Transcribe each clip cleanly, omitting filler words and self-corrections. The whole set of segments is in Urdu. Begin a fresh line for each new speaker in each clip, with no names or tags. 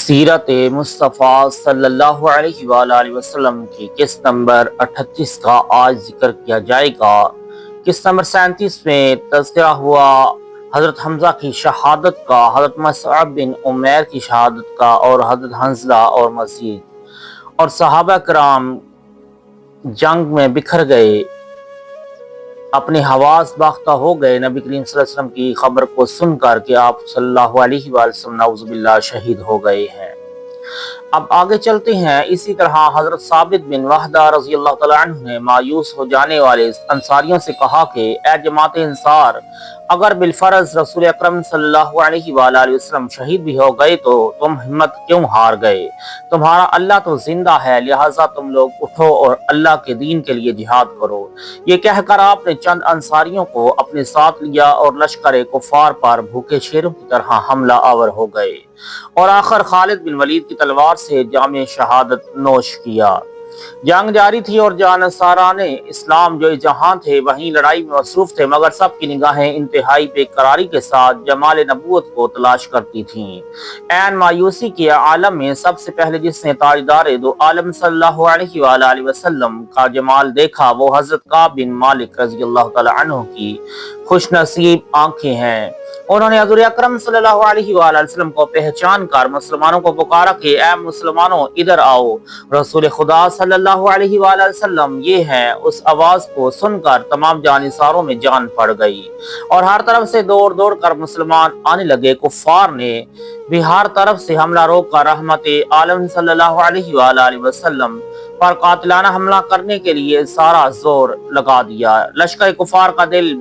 سیرت مصطفیٰ صلی اللہ علیہ وآلہ وسلم کی قسط نمبر 38 کا آج ذکر کیا جائے گا۔ قسط نمبر 37 میں تذکرہ ہوا حضرت حمزہ کی شہادت کا، حضرت مصعب بن عمیر کی شہادت کا اور حضرت حنظلہ اور مزید اور صحابہ کرام جنگ میں بکھر گئے، اپنے حواس باختہ ہو گئے نبی کریم صلی اللہ علیہ وسلم کی خبر کو سن کر کہ آپ صلی اللہ علیہ وآلہ وسلم نعوذ باللہ شہید ہو گئے ہیں۔ اب آگے چلتے ہیں۔ اسی طرح حضرت ثابت بن وحدہ رضی اللہ تعالیٰ عنہ نے مایوس ہو جانے والے انصاریوں سے کہا کہ اے جماعت انصار، اگر بالفرض رسول اکرم صلی اللہ علیہ وآلہ وسلم شہید بھی ہو گئے تو تم ہمت کیوں ہار گئے؟ تمہارا اللہ تو زندہ ہے، لہٰذا تم لوگ اٹھو اور اللہ کے دین کے لیے جہاد کرو۔ یہ کہہ کر آپ نے چند انصاریوں کو اپنے ساتھ لیا اور لشکر کفار پر بھوکے شیروں کی طرح حملہ آور ہو گئے اور آخر خالد بن ولید کی تلوار سے جام شہادت نوش کیا۔ جنگ جاری تھی اور جانصاران اسلام جو جہاں تھے وہیں لڑائی میں مصروف تھے، مگر سب کی نگاہیں انتہائی بے قراری کے ساتھ جمال نبوت کو تلاش کرتی تھیں۔ عین مایوسی کے عالم میں سب سے پہلے جس نے تاجدار دو عالم صلی اللہ علیہ وآلہ وسلم کا جمال دیکھا وہ حضرت کعب بن مالک رضی اللہ تعالی عنہ کی خوش نصیب آنکھیں ہیں۔ انہوں نے حضور اکرم صلی اللہ علیہ وآلہ وسلم کو پہچان کر مسلمانوں کو پکارا کہ اے مسلمانوں ادھر آؤ، رسول خدا صلی اللہ علیہ وآلہ وسلم یہ ہے۔ اس آواز کو سن کر تمام جانصاروں میں جان پڑ گئی اور ہر طرف سے دوڑ دوڑ کر مسلمان آنے لگے۔ کفار نے بھی ہر طرف سے حملہ روک کر رحمت عالم صلی اللہ علیہ وآلہ وسلم پر قاتلانہ حملہ کرنے کے لیے سارا زور لگا دیا۔ لشکر کفار کا دل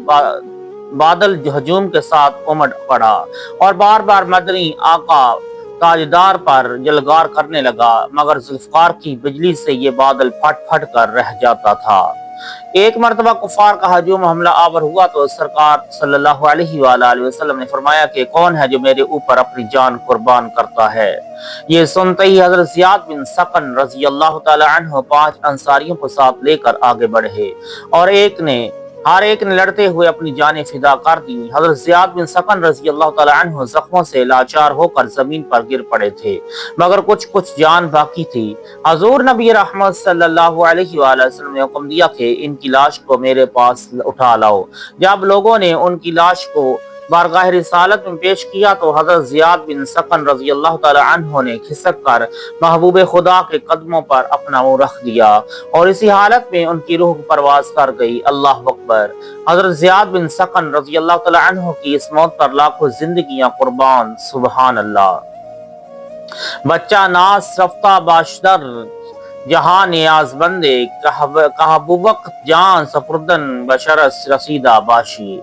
بادل ہجوم کے ساتھ امڑ پڑا اور بار بار مدنی آقا تاجدار پر جلگار کرنے لگا، مگر ذوالفقار کی بجلی سے یہ بادل پھٹ پھٹ کر رہ جاتا تھا۔ ایک مرتبہ کفار کا ہجوم حملہ آور ہوا تو سرکار صلی اللہ علیہ وآلہ وسلم نے فرمایا کہ کون ہے جو میرے اوپر اپنی جان قربان کرتا ہے؟ یہ سنتے ہی حضرت زیاد بن سقن رضی اللہ تعالی عنہ 5 انصاریوں کو ساتھ لے کر آگے بڑھے اور ہر ایک نے لڑتے ہوئے اپنی جانیں فدا کر دی۔ حضرت زیاد بن سقن رضی اللہ تعالی عنہ زخموں سے لاچار ہو کر زمین پر گر پڑے تھے، مگر کچھ جان باقی تھی۔ حضور نبی رحمت صلی اللہ علیہ وآلہ وسلم نے حکم دیا کہ ان کی لاش کو میرے پاس اٹھا لاؤ۔ جب لوگوں نے ان کی لاش کو بارگاہ رسالت میں پیش کیا تو حضرت زیاد بن سقن رضی اللہ تعالی عنہ نے کھسک کر محبوب خدا کے قدموں پر اپنا منہ رکھ دیا اور اسی حالت میں ان کی روح پرواز کر گئی۔ اللہ اکبر۔ حضرت زیاد بن سقن رضی اللہ تعالی عنہ کی اس موت پر لاکھوں زندگیاں قربان۔ سبحان اللہ۔ بچہ ناس رفتہ باشدر جہاں نیاز بندے کہا بوقت جان سپردن بشرس رسیدہ باشی۔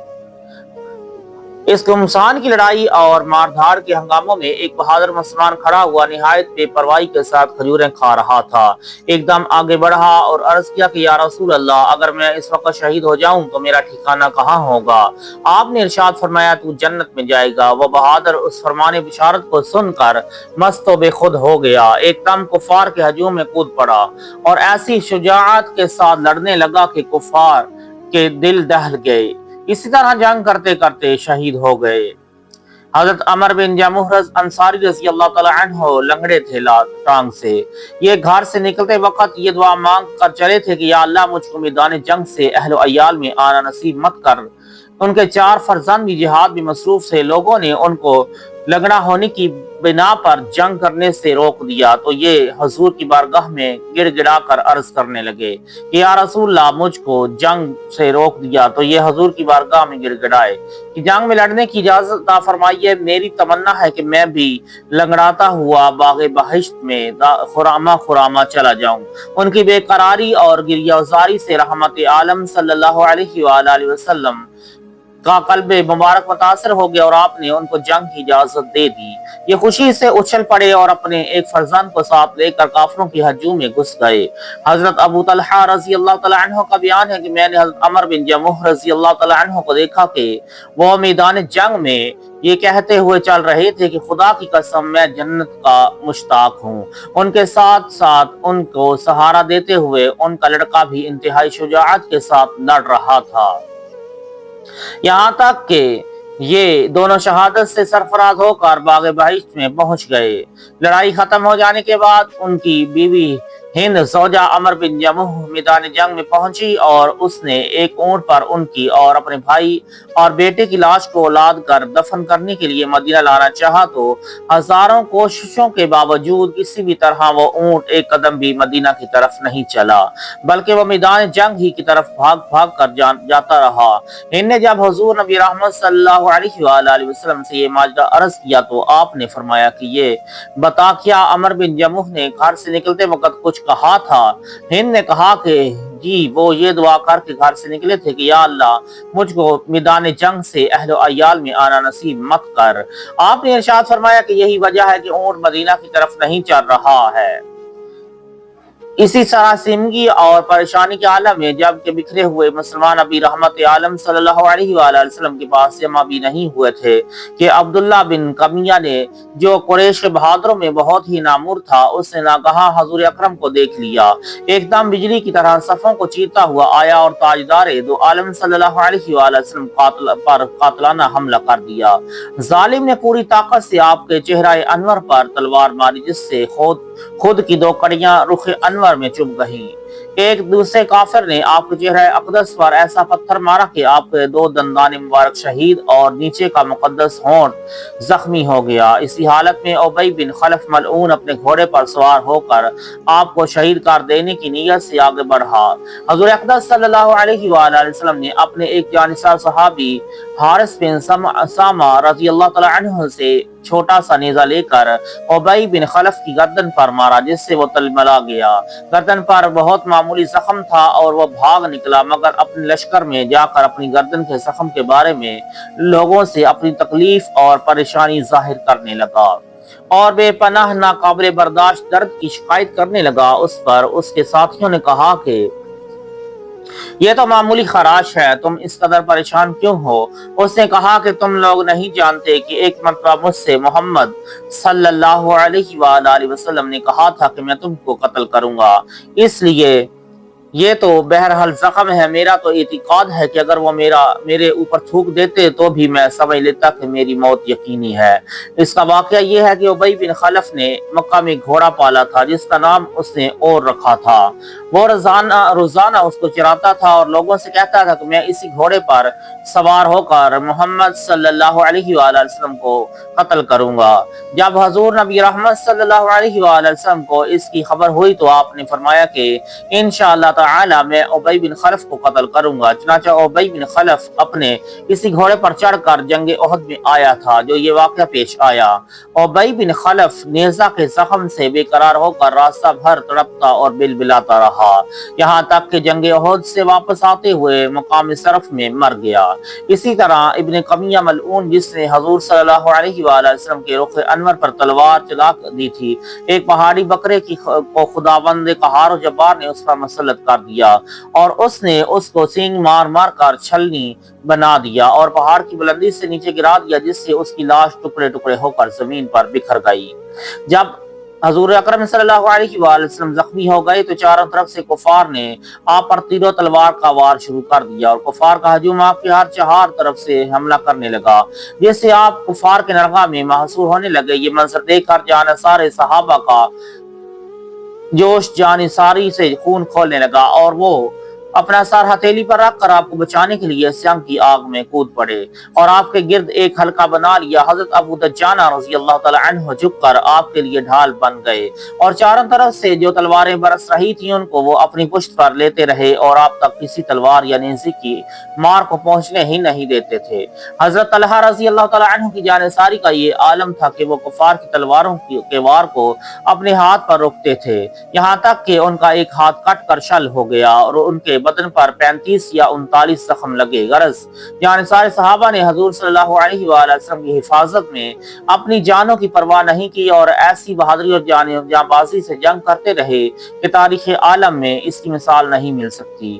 اس گمسان کی لڑائی اور ماردھاڑ کے ہنگاموں میں ایک بہادر مسلمان کھڑا ہوا نہایت بے پرواہی کے ساتھ کھجوریں کھا رہا تھا۔ ایک دم آگے بڑھا اور عرض کیا کہ یا رسول اللہ، اگر میں اس وقت شہید ہو جاؤں تو میرا ٹھکانہ کہاں ہوگا؟ آپ نے ارشاد فرمایا تو جنت میں جائے گا۔ وہ بہادر اس فرمان بشارت کو سن کر مست و بے خود ہو گیا، ایک دم کفار کے ہجوم میں کود پڑا اور ایسی شجاعت کے ساتھ لڑنے لگا کہ کفار کے دل دہل گئے۔ اسی طرح جنگ کرتے کرتے شہید ہو گئے۔ حضرت عمر بن جمحرز انصاری رضی اللہ تعالی عنہ لنگڑے تھے ٹانگ سے۔ یہ گھر سے نکلتے وقت یہ دعا مانگ کر چلے تھے کہ یا اللہ مجھ کو میدان جنگ سے اہل و عیال میں آنا نصیب مت کر۔ ان کے 4 فرزند بھی جہاد میں مصروف تھے۔ لوگوں نے ان کو لنگڑا ہونے کی بنا پر جنگ کرنے سے روک دیا تو یہ حضور کی بارگاہ میں گڑ گڑا کر عرض کرنے لگے کہ یا رسول اللہ، مجھ کو جنگ سے روک دیا تو یہ حضور کی بارگاہ میں گڑ گڑائے کہ جنگ میں لڑنے کی اجازت عطا فرمائیے۔ میری تمنا ہے کہ میں بھی لنگڑاتا ہوا باغ بہشت میں خرامہ چلا جاؤں۔ ان کی بے قراری اور گریہزاری سے رحمت عالم صلی اللہ علیہ وآلہ وسلم کا قلب مبارک متاثر ہو گیا اور آپ نے ان کو جنگ کی اجازت دے دی۔ یہ خوشی سے اچھل پڑے اور اپنے ایک فرزند کو ساتھ لے کر کافروں کی ہجوم میں گھس گئے۔ حضرت ابو طلحہ رضی اللہ تعالی عنہ کا بیان ہے کہ میں نے حضرت عمر بن جمح رضی اللہ تعالی عنہ کو دیکھا کہ وہ میدان جنگ میں یہ کہتے ہوئے چل رہے تھے کہ خدا کی قسم میں جنت کا مشتاق ہوں۔ ان کے ساتھ ساتھ ان کو سہارا دیتے ہوئے ان کا لڑکا بھی انتہائی شجاعت کے ساتھ لڑ رہا تھا، یہاں تک کہ یہ دونوں شہادت سے سرفراز ہو کر باغ بہشت میں پہنچ گئے۔ لڑائی ختم ہو جانے کے بعد ان کی بیوی ہند زوجہ عمر بن جموح میدان جنگ میں پہنچی اور اس نے ایک اونٹ پر ان کی اور اپنے بھائی اور بیٹے کی لاش کو لاد کر دفن کرنے کے لیے مدینہ لانا چاہا تو ہزاروں کوششوں کے باوجود کسی بھی طرح وہ اونٹ ایک قدم بھی مدینہ کی طرف نہیں چلا، بلکہ وہ میدان جنگ ہی کی طرف بھاگ بھاگ کر جاتا رہا۔ ہند نے جب حضور نبی رحمت صلی اللہ علیہ وآلہ وسلم سے یہ ماجرا عرض کیا تو آپ نے فرمایا کہ یہ بتا کیا عمر بن جموح نے گھر سے نکلتے وقت کچھ کہا تھا؟ ہند نے کہا کہ جی، وہ یہ دعا کر کے گھر سے نکلے تھے کہ یا اللہ مجھ کو میدان جنگ سے اہل و عیال میں آنا نصیب مت کر۔ آپ نے ارشاد فرمایا کہ یہی وجہ ہے کہ اونٹ مدینہ کی طرف نہیں چل رہا ہے۔ اسی سراسیمگی اور پریشانی کے عالم میں جب کہ بکھرے ہوئے مسلمان ابھی رحمت عالم صلی اللہ علیہ وآلہ وسلم کے پاس جمع بھی نہیں ہوئے تھے کہ عبداللہ بن کمیہ نے، جو قریش کے بہادروں میں بہت ہی نامور تھا، اس نے ناگہاں حضور اکرم کو دیکھ لیا۔ ایک دم بجلی کی طرح صفوں کو چیرتا ہوا آیا اور تاجدار دو عالم صلی اللہ علیہ وآلہ وسلم پر قاتلانہ حملہ کر دیا۔ ظالم نے پوری طاقت سے آپ کے چہرہ انور پر تلوار ماری، جس سے خود کی دو کڑیاں رخ انور میں چبھ گئیں۔ ایک دوسرے کافر نے آپ کے چہرہ اقدس پر ایسا پتھر مارا کہ آپ کے دو دندان مبارک شہید اور نیچے کا مقدس ہونٹ زخمی ہو گیا۔ اسی حالت میں ابی بن خلف ملعون اپنے گھوڑے پر سوار ہو کر آپ کو شہید کر دینے کی نیت سے آگے بڑھا۔ حضور اقدس صلی اللہ علیہ وآلہ وسلم نے اپنے ایک جانثار صحابی حارث بن سامہ رضی اللہ تعالی عنہ سے چھوٹا سا نیزہ لے کر ابی بن خلف کی گردن پر مارا، جس سے وہ تلملا گیا۔ گردن پر بہت معمولی زخم تھا اور وہ بھاگ نکلا، مگر اپنے لشکر میں جا کر اپنی گردن کے زخم کے بارے میں لوگوں سے اپنی تکلیف اور پریشانی ظاہر کرنے لگا اور بے پناہ ناقابل برداشت درد کی شکایت کرنے لگا۔ اس پر اس کے ساتھیوں نے کہا کہ یہ تو معمولی خراش ہے، تم اس قدر پریشان کیوں ہو؟ اس نے کہا کہ تم لوگ نہیں جانتے کہ ایک مرتبہ مجھ سے محمد صلی اللہ علیہ وآلہ وسلم نے کہا تھا کہ میں تم کو قتل کروں گا، اس لیے یہ تو بہرحال زخم ہے۔ میرا تو اعتقاد ہے کہ اگر وہ میرے اوپر تھوک دیتے تو بھی میں سمجھ لیتا کہ میری موت یقینی ہے۔ اس کا واقعہ یہ ہے کہ ابی بن خلف نے مکہ میں گھوڑا پالا تھا جس کا نام اس نے اور رکھا تھا۔ وہ روزانہ اس کو چراتا تھا اور لوگوں سے کہتا تھا کہ میں اسی گھوڑے پر سوار ہو کر محمد صلی اللہ علیہ وآلہ وسلم کو قتل کروں گا۔ جب حضور نبی رحمت صلی اللہ علیہ وآلہ وسلم کو اس کی خبر ہوئی تو آپ نے فرمایا کہ انشاءاللہ تعالی میں ابی بن خلف کو قتل کروں گا۔ چنانچہ ابی بن خلف اپنے اسی گھوڑے پر چڑھ کر جنگ احد میں آیا تھا جو یہ واقعہ پیش آیا۔ ابی بن خلف نیزہ کے زخم سے بے قرار ہو کر راستہ بھر تڑپتا اور بلبلاتا رہا، یہاں تک کہ جنگ احد سے واپس آتے ہوئے مقام صرف میں مر گیا۔ اسی طرح ابن کمیہ ملعون، جس نے حضور صلی اللہ علیہ وآلہ وسلم کے رخ انور پر تلوار چلا دی تھی، ایک پہاڑی بکرے کو خداوند قہار و جبار نے اس پر مسلط کر دیا اور اس نے اس کو سینگ مار مار کر چھلنی بنا دیا اور پہاڑ کی بلندی سے نیچے گرا دیا، جس سے اس کی لاش ٹکڑے ٹکڑے ہو کر زمین پر بکھر گئی۔ جب حضور اکرم صلی اللہ علیہ وآلہ وسلم زخمی ہو گئے تو چاروں طرف سے کفار نے آپ پر تیر و تلوار کا وار شروع کر دیا اور کفار کا ہجوم آپ کے ہر چہار طرف سے حملہ کرنے لگا، جس سے آپ کفار کے نرغہ میں محصور ہونے لگے۔ یہ منظر دیکھ کر جانثار صحابہ کا جوش جانثاری سے خون کھولنے لگا اور وہ اپنا سر ہتھیلی پر رکھ کر آپ کو بچانے کے لیے سنگ کی آگ میں کود پڑے اور آپ کے گرد ایک حلقہ بنا لیا۔ حضرت ابو دجانہ رضی اللہ تعالی عنہ جھک کر آپ کے لیے ڈھال بن گئے اور چاروں طرف سے جو تلواریں برس رہی تھیں ان کو وہ اپنی پشت پر لیتے رہے اور آپ تک کسی تلوار یا نیزے کی مار کو پہنچنے ہی نہیں دیتے تھے۔ حضرت طلحہ رضی اللہ تعالی عنہ کی جانثاری کا یہ عالم تھا کہ وہ کفار کی تلواروں کے وار کو اپنے ہاتھ پر روکتے تھے، یہاں تک کہ ان کا ایک ہاتھ کٹ کر شل ہو گیا اور ان کے بدن پر 35 یا 39 زخم لگے۔ غرض جانثار صحابہ نے حضور صلی اللہ علیہ وآلہ وسلم کی حفاظت میں اپنی جانوں کی پرواہ نہیں کی اور ایسی بہادری اور جاں بازی سے جنگ کرتے رہے کہ تاریخ عالم میں اس کی مثال نہیں مل سکتی۔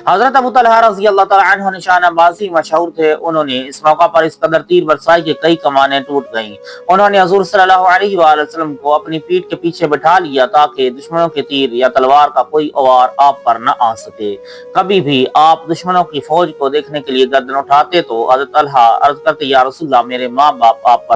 حضرت ابو طلحہ رضی اللہ تعالیٰ عنہ نشانہ بازی مشہور تھے. انہوں نے اس موقع پر اس قدر تیر برسائی کہ کئی کمانیں ٹوٹ گئیں. انہوں نے حضور صلی اللہ علیہ وآلہ وسلم کو اپنی پیٹھ کے پیچھے بٹھا لیا تاکہ دشمنوں کے تیر یا تلوار کا کوئی وار آپ پر نہ آ سکے. کبھی بھی آپ دشمنوں کی فوج کو دیکھنے کے لیے گردن اٹھاتے تو حضرت طلحہ عرض کرتے یا رسول اللہ میرے ماں باپ آپ پر